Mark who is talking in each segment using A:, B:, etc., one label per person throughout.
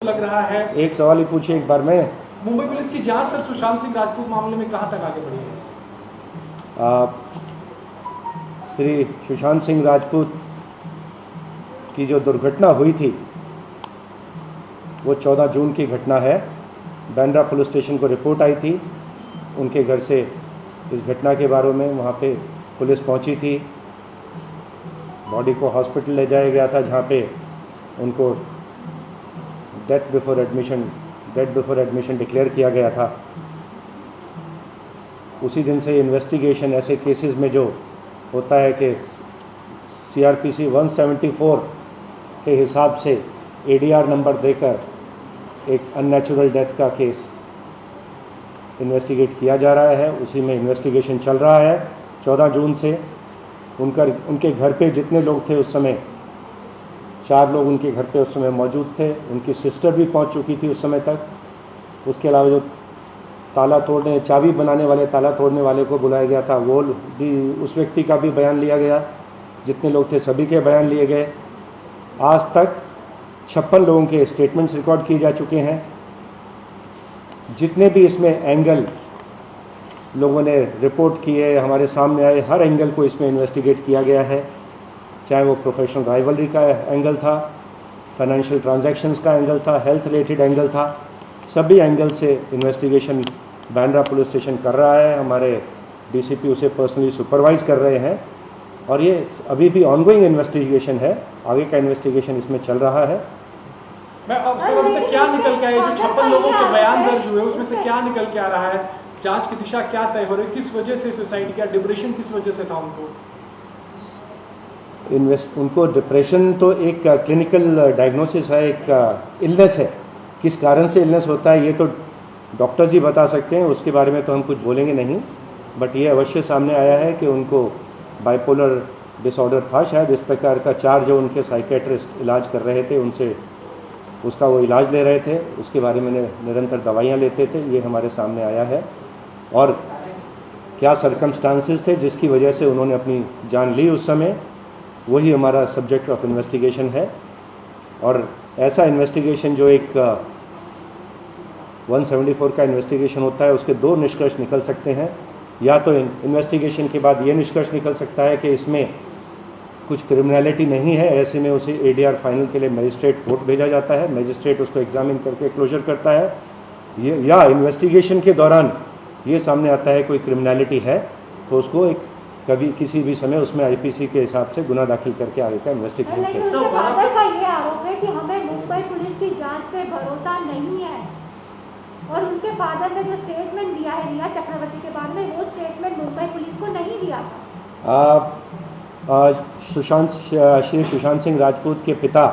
A: लग रहा है।
B: एक सवाल ही पूछिए एक बार में।
A: मुंबई पुलिस की जांच सर सुशांत सिंह राजपूत मामले में कहां तक आगे बढ़ी है?
B: श्री सुशांत सिंह राजपूत की जो दुर्घटना हुई थी वो 14 जून की घटना है। बांद्रा पुलिस स्टेशन को रिपोर्ट आई थी उनके घर से इस घटना के बारे में। वहाँ पे पुलिस पहुँची थी, बॉडी को हॉस्पिटल ले जाया गया था जहाँ पे उनको डेथ बिफोर एडमिशन डिक्लेयर किया गया था। उसी दिन से इन्वेस्टिगेशन ऐसे केसेस में जो होता है कि CRPC 174 के हिसाब से ADR नंबर देकर एक अननेचुरल डेथ का केस इन्वेस्टिगेट किया जा रहा है, उसी में इन्वेस्टिगेशन चल रहा है। 14 जून से उनके घर पे जितने लोग थे उस समय 4 लोग उनके घर पे उस समय मौजूद थे। उनकी सिस्टर भी पहुंच चुकी थी उस समय तक। उसके अलावा जो चाबी बनाने वाले, ताला तोड़ने वाले को बुलाया गया था, वो भी, उस व्यक्ति का भी बयान लिया गया। जितने लोग थे सभी के बयान लिए गए। आज तक 56 लोगों के स्टेटमेंट्स रिकॉर्ड किए जा चुके हैं। जितने भी इसमें एंगल लोगों ने रिपोर्ट किए, हमारे सामने आए, हर एंगल को इसमें इन्वेस्टिगेट किया गया है। चाहे वो प्रोफेशनल राइवलरी का एंगल था, फाइनेंशियल ट्रांजैक्शंस का एंगल था, हेल्थ रिलेटेड एंगल था, सभी एंगल से इन्वेस्टिगेशन बांद्रा पुलिस स्टेशन कर रहा है। हमारे DCP उसे पर्सनली सुपरवाइज कर रहे हैं और ये अभी भी ऑनगोइंग इन्वेस्टिगेशन है। आगे का इन्वेस्टिगेशन इसमें चल रहा है।
A: मैं अब सर अभी तक क्या निकल के आए? जो 56 लोगों के बयान दर्ज हुए उसमें से क्या निकल के आ रहा है? जांच की दिशा क्या तय हो रही है? किस वजह से सुसाइड किया? डिप्रेशन किस वजह से था उनको?
B: उनको डिप्रेशन तो एक क्लिनिकल डायग्नोसिस है, एक इलनेस है। किस कारण से इलनेस होता है ये तो डॉक्टर्स ही बता सकते हैं, उसके बारे में तो हम कुछ बोलेंगे नहीं। बट ये अवश्य सामने आया है कि उनको बाइपोलर डिसऑर्डर था शायद, इस प्रकार का। 4 जो उनके साइकेट्रिस्ट इलाज कर रहे थे उनसे उसका वो इलाज ले रहे थे, उसके बारे में निरंतर दवाइयाँ लेते थे, ये हमारे सामने आया है। और क्या सर्कमस्टांसेस थे जिसकी वजह से उन्होंने अपनी जान ली उस समय, वही हमारा सब्जेक्ट ऑफ इन्वेस्टिगेशन है। और ऐसा इन्वेस्टिगेशन जो एक 174 का इन्वेस्टिगेशन होता है, उसके 2 निष्कर्ष निकल सकते हैं। या तो इन्वेस्टिगेशन के बाद ये निष्कर्ष निकल सकता है कि इसमें कुछ क्रिमिनलिटी नहीं है, ऐसे में उसे ADR फाइनल के लिए मजिस्ट्रेट कोर्ट भेजा जाता है, मजिस्ट्रेट उसको एग्जामिन करके क्लोजर करता है। या इन्वेस्टिगेशन के दौरान ये सामने आता है कोई क्रिमिनलिटी है तो उसको एक कभी किसी भी समय उसमें IPC के हिसाब से गुना दाखिल करके आगे का इन्वेस्टिगेशन किया।
C: उनके फादर का ये आरोप है कि हमें मुंबई पुलिस की जांच पे भरोसा नहीं है और उनके फादर ने जो स्टेटमेंट दिया है रिया चक्रवर्ती के बारे में, वो स्टेटमेंट मुंबई पुलिस को नहीं दिया था।
B: श्री सुशांत सिंह राजपूत के पिता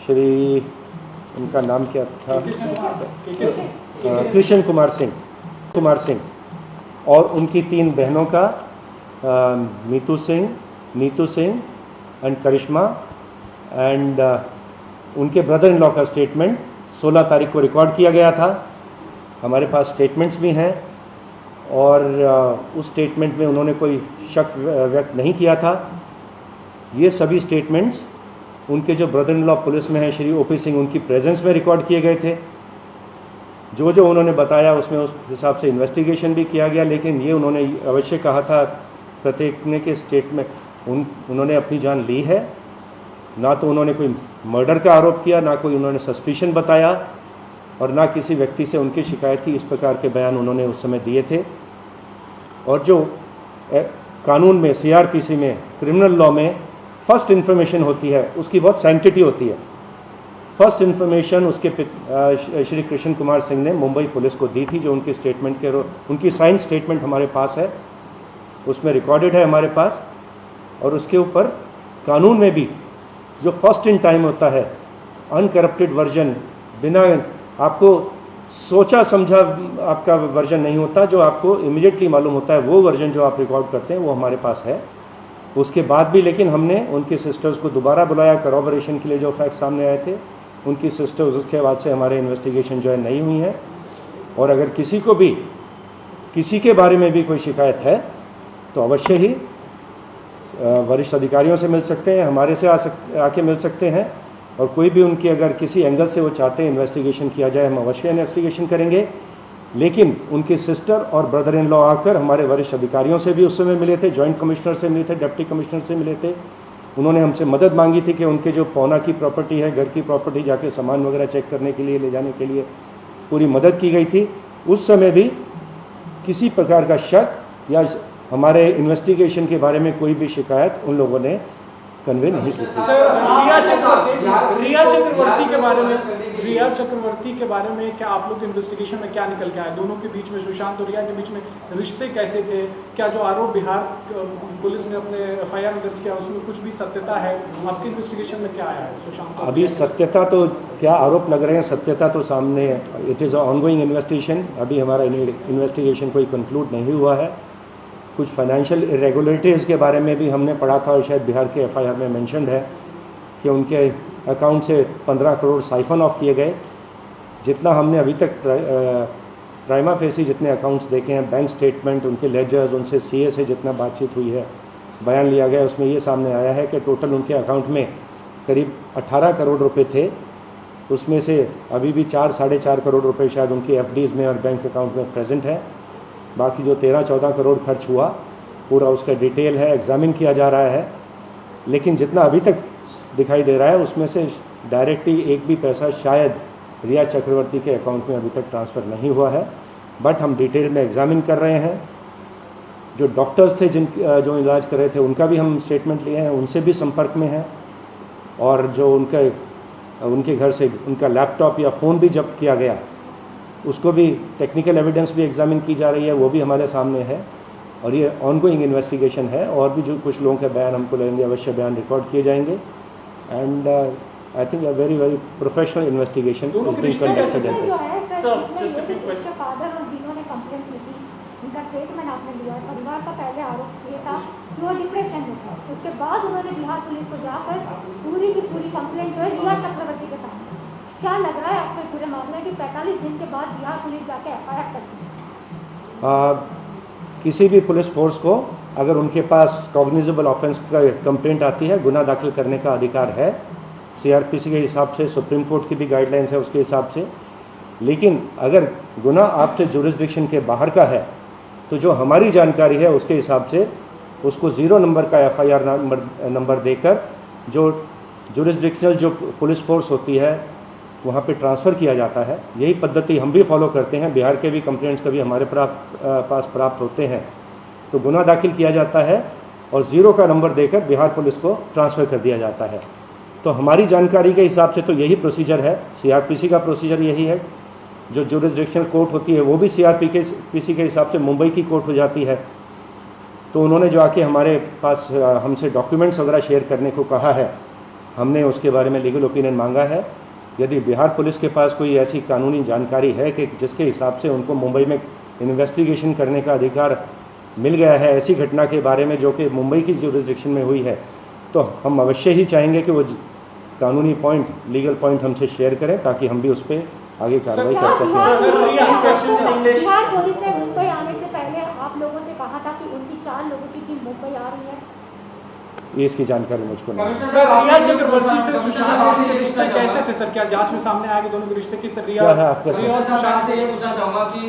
B: श्री, उनका नाम क्या था, कृष्ण कुमार सिंह और उनकी 3 बहनों का नीतू सिंह एंड करिश्मा एंड उनके ब्रदर इन लॉ का स्टेटमेंट 16 तारीख को रिकॉर्ड किया गया था। हमारे पास स्टेटमेंट्स भी हैं और उस स्टेटमेंट में उन्होंने कोई शक व्यक्त नहीं किया था। ये सभी स्टेटमेंट्स उनके जो ब्रदर इन लॉ पुलिस में हैं श्री OP सिंह, उनकी प्रेजेंस में रिकॉर्ड किए गए थे। जो उन्होंने बताया उसमें उस हिसाब से इन्वेस्टिगेशन भी किया गया। लेकिन ये उन्होंने अवश्य कहा था प्रत्येक ने के स्टेटमेंट उन्होंने अपनी जान ली है, ना तो उन्होंने कोई मर्डर का आरोप किया, ना कोई उन्होंने सस्पिशन बताया और ना किसी व्यक्ति से उनकी शिकायत थी। इस प्रकार के बयान उन्होंने उस समय दिए थे। और जो कानून में CRPC में क्रिमिनल लॉ में फर्स्ट इन्फॉर्मेशन होती है उसकी बहुत सैंक्टिटी होती है। फर्स्ट इन्फॉर्मेशन उसके श्री कृष्ण कुमार सिंह ने मुंबई पुलिस को दी थी, जो उनकी स्टेटमेंट के उनकी साइन स्टेटमेंट हमारे पास है, उसमें रिकॉर्डेड है हमारे पास। और उसके ऊपर कानून में भी जो फर्स्ट इन टाइम होता है, अनकरप्टेड वर्जन, बिना आपको सोचा समझा आपका वर्जन नहीं होता, जो आपको इमीडिएटली मालूम होता है, वो वर्जन जो आप रिकॉर्ड करते हैं वो हमारे पास है। उसके बाद भी लेकिन हमने उनके सिस्टर्स को दोबारा बुलाया करॉबरेशन के लिए, जो फैक्ट सामने आए थे। उनकी सिस्टर्स उसके बाद से हमारे इन्वेस्टिगेशन जो है नहीं हुई है। और अगर किसी को भी किसी के बारे में भी कोई शिकायत है तो अवश्य ही वरिष्ठ अधिकारियों से मिल सकते हैं, हमारे से आके मिल सकते हैं। और कोई भी उनकी अगर किसी एंगल से वो चाहते हैं इन्वेस्टिगेशन किया जाए, हम अवश्य इन्वेस्टिगेशन करेंगे। लेकिन उनकी सिस्टर और ब्रदर इन लॉ आकर हमारे वरिष्ठ अधिकारियों से भी उस समय मिले थे, जॉइंट कमिश्नर से मिले थे, डिप्टी कमिश्नर से मिले थे। उन्होंने हमसे मदद मांगी थी कि उनके जो पौना की प्रॉपर्टी है, घर की प्रॉपर्टी, जाके सामान वगैरह चेक करने के लिए, ले जाने के लिए पूरी मदद की गई थी। उस समय भी किसी प्रकार का शक या हमारे इन्वेस्टिगेशन के बारे में कोई भी शिकायत उन लोगों ने कन्वे नहीं की थी।
A: रिया चक्रवर्ती के बारे में क्या आप लोग इन्वेस्टिगेशन में क्या निकल के आया? दोनों के बीच में, सुशांत और रिया के बीच में रिश्ते कैसे थे? क्या जो आरोप बिहार पुलिस ने अपने FIR में दर्ज किया उसमें कुछ भी सत्यता है? आपके इन्वेस्टिगेशन में क्या आया है सुशांत?
B: अभी सत्यता तो क्या आरोप लग रहे हैं, सत्यता तो सामने, इट इज़ ऑनगोइंग इन्वेस्टिगेशन। अभी हमारा इन्वेस्टिगेशन कोई कंक्लूड नहीं हुआ है। कुछ फाइनेंशियल इरेगुलरिटीज़ के बारे में भी हमने पढ़ा था और शायद बिहार के FIR में मेंशन्ड है कि उनके अकाउंट से 15 करोड़ साइफन ऑफ किए गए। जितना हमने अभी तक प्राइमा फेसी जितने अकाउंट्स देखे हैं, बैंक स्टेटमेंट, उनके लेजर्स, उनसे CA से जितना बातचीत हुई है, बयान लिया गया, उसमें ये सामने आया है कि टोटल उनके अकाउंट में करीब 18 करोड़ रुपए थे। उसमें से अभी भी 4-4.5 करोड़ रुपए शायद उनकी FDs में और बैंक अकाउंट में प्रेजेंट है। बाकी जो 13-14 करोड़ खर्च हुआ, पूरा उसका डिटेल है, एग्जामिन किया जा रहा है। लेकिन जितना अभी तक दिखाई दे रहा है उसमें से डायरेक्टली एक भी पैसा शायद रिया चक्रवर्ती के अकाउंट में अभी तक ट्रांसफ़र नहीं हुआ है। बट हम डिटेल में एग्जामिन कर रहे हैं। जो डॉक्टर्स थे जो इलाज कर रहे थे उनका भी हम स्टेटमेंट लिए हैं, उनसे भी संपर्क में हैं। और जो उनके घर से उनका लैपटॉप या फ़ोन भी जब्त किया गया, उसको भी टेक्निकल एविडेंस भी एग्जामिन की जा रही है, वो भी हमारे सामने है। और ये ऑनगोइंग इन्वेस्टिगेशन है। और भी जो कुछ लोगों के बयान हमको लगेंगे, अवश्य बयान रिकॉर्ड किए जाएंगे। And I think a very very professional investigation is being conducted in this.
C: Father और जिन्होंने कंप्लेंट की थी, उनका स्टेटमेंट आपने लिया। परिवार का पहले आरोप ये था कि वो डिप्रेशन में था। उसके बाद उन्होंने बिहार पुलिस को जाकर पूरी की पूरी कंप्लेंट जो है रिया चक्रवर्ती के सामने। क्या लग रहा है आपको पूरे मामले में 45 दिन के बाद बिहार पुलिस जाके FIR करती है?
B: किसी भी पुलिस फोर्स को अगर उनके पास कॉग्निजेबल ऑफेंस का कंप्लेंट आती है, गुनाह दाखिल करने का अधिकार है CRPC के हिसाब से, सुप्रीम कोर्ट की भी गाइडलाइंस है उसके हिसाब से। लेकिन अगर गुनाह आपके जुरिस्डिक्शन के बाहर का है तो जो हमारी जानकारी है उसके हिसाब से उसको 0 नंबर का FIR नंबर देकर जो जुरिस्डिक्शनल जो पुलिस फोर्स होती है वहाँ पे ट्रांसफ़र किया जाता है। यही पद्धति हम भी फॉलो करते हैं। बिहार के भी कंप्लेंट्स कभी हमारे पास प्राप्त होते हैं तो गुनाह दाखिल किया जाता है और 0 का नंबर देकर बिहार पुलिस को ट्रांसफ़र कर दिया जाता है। तो हमारी जानकारी के हिसाब से तो यही प्रोसीजर है, CRPC का प्रोसीजर यही है। जो जुरिस्डिक्शनल कोर्ट होती है वो भी CRPC के हिसाब से मुंबई की कोर्ट हो जाती है। तो उन्होंने जो आके हमारे पास हमसे डॉक्यूमेंट्स वगैरह शेयर करने को कहा है, हमने उसके बारे में लीगल ओपिनियन मांगा है। यदि बिहार पुलिस के पास कोई ऐसी कानूनी जानकारी है कि जिसके हिसाब से उनको मुंबई में इन्वेस्टिगेशन करने का अधिकार मिल गया है ऐसी घटना के बारे में जो कि मुंबई की जुरिस्डिक्शन में हुई है, तो हम अवश्य ही चाहेंगे कि वो कानूनी पॉइंट, लीगल पॉइंट हमसे शेयर करें ताकि हम भी उस पर आगे कार्रवाई कर सकें।
C: बिहार पुलिस ने मुंबई आने से पहले आप लोगों से कहा था कि उनकी 4 लोगों की टीम मुंबई आ रही है।
B: ये इसकी जानकारी मुझको नहीं है।
A: सर, रिया चक्रवर्ती से सुशांत के रिश्ते कैसे थे सर? क्या जांच में सामने आया कि दोनों के रिश्ते किस तरह?
B: क्या है आपका
A: रिया और सुशांत
D: से ये पूछना चाहूंगा कि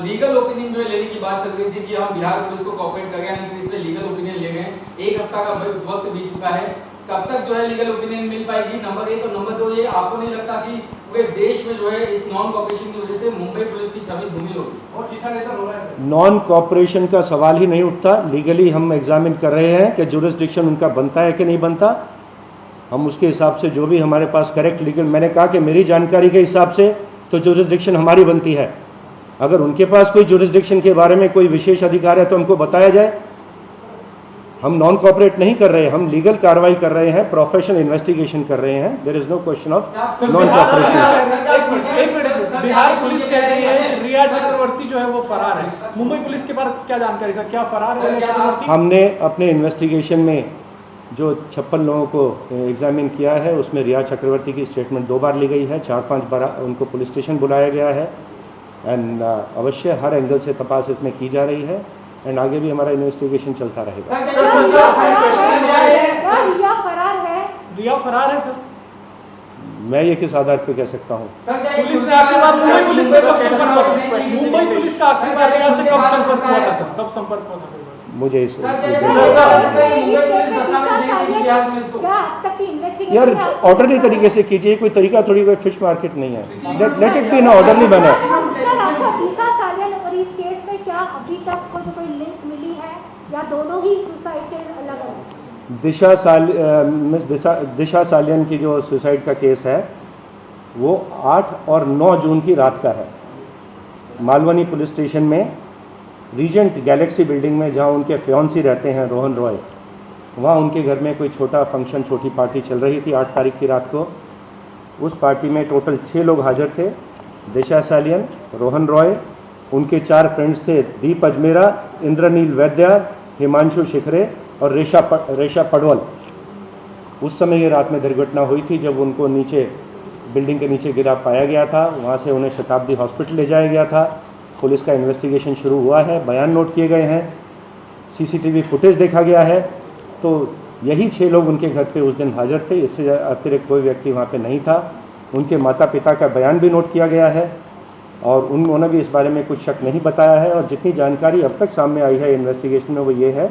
D: लीगल ओपिनियन जो है लेने की बात चल रही थी कि हम बिहार पुलिस को कोऑपरेट करें, यानी कि इस पे लीगल ओपिनियन ले गए। 1 हफ्ता का वक्त बीत चुका है, कब तक जो है लीगल ओपिनियन मिल पाएगी? नंबर 1 और नंबर 2, ये आपको नहीं लगता कि पूरे देश में जो है इस नॉन कोऑपरेशन की वजह से मुंबई पुलिस की छवि धूमिल होगी और शीशा लेकर हो रहा है?
B: नॉन कोऑपरेशन का सवाल ही नहीं उठता। लीगली हम एग्जामिन कर रहे हैं कि जुरिस्डिक्शन उनका बनता है कि नहीं बनता। हम उसके हिसाब से जो भी हमारे पास करेक्ट लीगल, मैंने कहा कि मेरी जानकारी के हिसाब से तो जुरिस्डिक्शन हमारी बनती है। अगर उनके पास कोई जुरिस्डिक्शन के बारे में कोई विशेष अधिकार है तो हमको बताया जाए। हम नॉन कोऑपरेट नहीं कर रहे हैं, हम लीगल कार्रवाई कर रहे हैं, प्रोफेशनल इन्वेस्टिगेशन कर रहे हैं। There is no question of non cooperation.
A: Bihar police कह रही है रिया चक्रवर्ती जो है वो फरार है। मुंबई पुलिस के बारे में क्या जानकारी सर? क्या फरार है रिया चक्रवर्ती?
B: हमने अपने इन्वेस्टिगेशन में जो 56 लोगों को एग्जामिन किया है उसमें रिया चक्रवर्ती की स्टेटमेंट 2 बार ली गई है, 4-5 बार उनको पुलिस स्टेशन बुलाया गया है। एंड अवश्य हर एंगल से तपास इसमें की जा रही है एंड आगे भी हमारा इन्वेस्टिगेशन चलता रहेगा।
C: रिया फरार है?
A: रिया फरार है सर।
B: मैं ये किस आधार पे कह सकता हूँ?
A: पुलिस ने आखिरी बार मुंबई पुलिस से कब संपर्क हुआ? मुंबई पुलिस का आखिरी बार रिया से कब संपर्क हुआ था सर? कब संपर्क हुआ था?
B: मुझे इस यार ऑर्डरली तरीके से कीजिए, कोई तरीका थोड़ी, कोई फिश मार्केट नहीं है। लेट इट बी ना ऑर्डरली बना।
C: सर आपको दिशा सालियन और इस केस में क्या अभी तक कोई लिंक मिली है या दोनों ही सुसाइड के अलग-अलग?
B: दिशा सालियन की जो सुसाइड का केस है वो 8 और 9 जून की रात का है। मालवनी पुलिस स्टेशन में रीजेंट गैलेक्सी बिल्डिंग में, जहां उनके फियांसी रहते हैं रोहन रॉय, वहां उनके घर में कोई छोटा फंक्शन, छोटी पार्टी चल रही थी 8 तारीख की रात को। उस पार्टी में टोटल 6 लोग हाजिर थे। दिशा सालियन, रोहन रॉय, उनके 4 फ्रेंड्स थे, दीप अजमेरा, इंद्रनील वैद्य, हिमांशु शिखरे और रेशा पडवल। उस समय ये रात में दुर्घटना हुई थी जब उनको नीचे बिल्डिंग के नीचे गिरा पाया गया था। वहाँ से उन्हें शताब्दी हॉस्पिटल ले जाया गया था। पुलिस का इन्वेस्टिगेशन शुरू हुआ है, बयान नोट किए गए हैं, सीसीटीवी फुटेज देखा गया है। तो यही 6 लोग उनके घर पे उस दिन हाजिर थे, इससे अतिरिक्त कोई व्यक्ति वहाँ पे नहीं था। उनके माता पिता का बयान भी नोट किया गया है और उन्होंने भी इस बारे में कुछ शक नहीं बताया है। और जितनी जानकारी अब तक सामने आई है इन्वेस्टिगेशन में वो ये है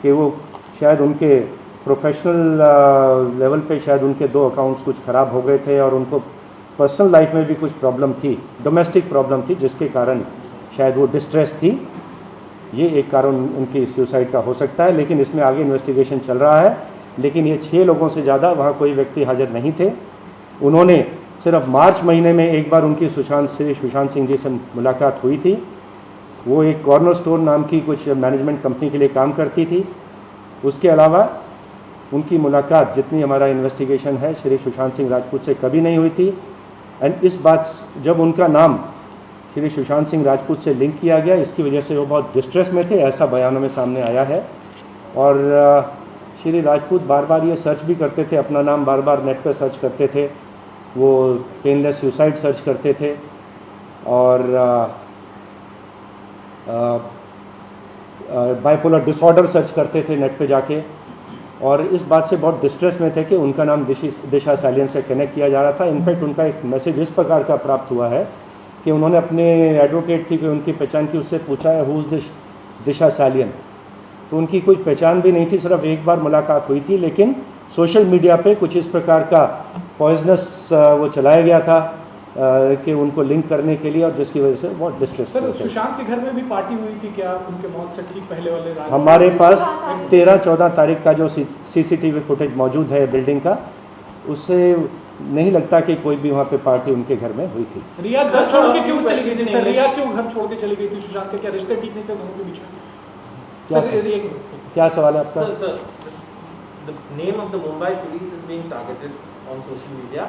B: कि वो शायद उनके प्रोफेशनल लेवल पे शायद उनके 2 अकाउंट्स कुछ ख़राब हो गए थे और उनको पर्सनल लाइफ में भी कुछ प्रॉब्लम थी, डोमेस्टिक प्रॉब्लम थी, जिसके कारण शायद वो डिस्ट्रेस थी। ये एक कारण उनकी सुसाइड का हो सकता है, लेकिन इसमें आगे इन्वेस्टिगेशन चल रहा है। लेकिन ये 6 लोगों से ज़्यादा वहाँ कोई व्यक्ति हाजिर नहीं थे। उन्होंने सिर्फ मार्च महीने में एक बार उनकी सुशांत सिंह जी से मुलाकात हुई थी। वो एक कॉर्नर स्टोर नाम की कुछ मैनेजमेंट कंपनी के लिए काम करती थी। उसके अलावा उनकी मुलाकात, जितनी हमारा इन्वेस्टिगेशन है, श्री सुशांत सिंह राजपूत से कभी नहीं हुई थी। एंड इस बात, जब उनका नाम श्री सुशांत सिंह राजपूत से लिंक किया गया, इसकी वजह से वो बहुत डिस्ट्रेस में थे, ऐसा बयानों में सामने आया है। और श्री राजपूत बार बार ये सर्च भी करते थे, अपना नाम बार बार नेट पर सर्च करते थे। वो पेनलेस सुसाइड सर्च करते थे और बाइपोलर डिसऑर्डर सर्च करते थे नेट पे जाके। और इस बात से बहुत डिस्ट्रेस में थे कि उनका नाम दिशा सालियन से कनेक्ट किया जा रहा था। इनफैक्ट उनका एक मैसेज इस प्रकार का प्राप्त हुआ है कि उन्होंने अपने एडवोकेट थी कि उनकी पहचान की, उससे पूछा है हु इज़ दिशा सालियन, तो उनकी कोई पहचान भी नहीं थी। सिर्फ एक बार मुलाकात हुई थी, लेकिन सोशल मीडिया पे कुछ इस प्रकार का पॉइजनस वो चलाया गया था कि उनको लिंक करने के लिए, और जिसकी वजह से बहुत डिस्ट्रेस।
A: सर सुशांत के घर में भी पार्टी हुई थी क्या उनके मौत से ठीक पहले वाले रात?
B: हमारे पास 13-14 तारीख का जो सीसीटीवी फुटेज मौजूद है बिल्डिंग का, उससे नहीं लगता कि कोई भी वहाँ पे पार्टी उनके घर में हुई थी।
A: रिया घर छोड़ के क्यों चली गई थी सर? रिया क्यों घर छोड़ के चली गई थी सुशांत के? क्या रिश्ते ठीक नहीं थे दोनों के बीच में?
B: क्या सवाल है आपका?
E: Sir, the name of the Mumbai police is being targeted on social media,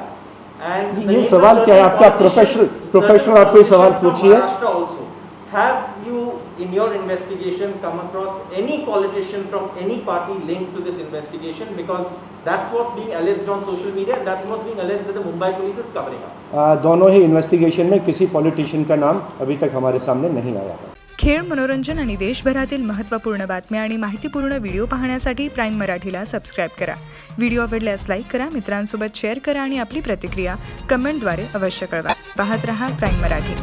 E: and
B: ये सवाल क्या है आपका? प्रोफेशनल आप कोई सवाल पूछिए।
E: Also, have you in your investigation come across any politician from any party linked to this investigation? Because that's what's being alleged on social media, and that's what's being alleged that the Mumbai police is covering up.
B: दोनों ही investigation में किसी politician का नाम अभी तक हमारे सामने नहीं आया है।
F: खेळ, मनोरंजन आणि देशभरातील महत्त्वपूर्ण बातम्या आणि माहितीपूर्ण व्हिडिओ पाहण्यासाठी प्राईम मराठीला सबस्क्राईब करा. व्हिडिओ आवडल्यास लाईक करा, मित्रांसोबत शेअर करा आणि आपली प्रतिक्रिया कमेंटद्वारे अवश्य कळवा. पाहत रहा प्राईम मराठी.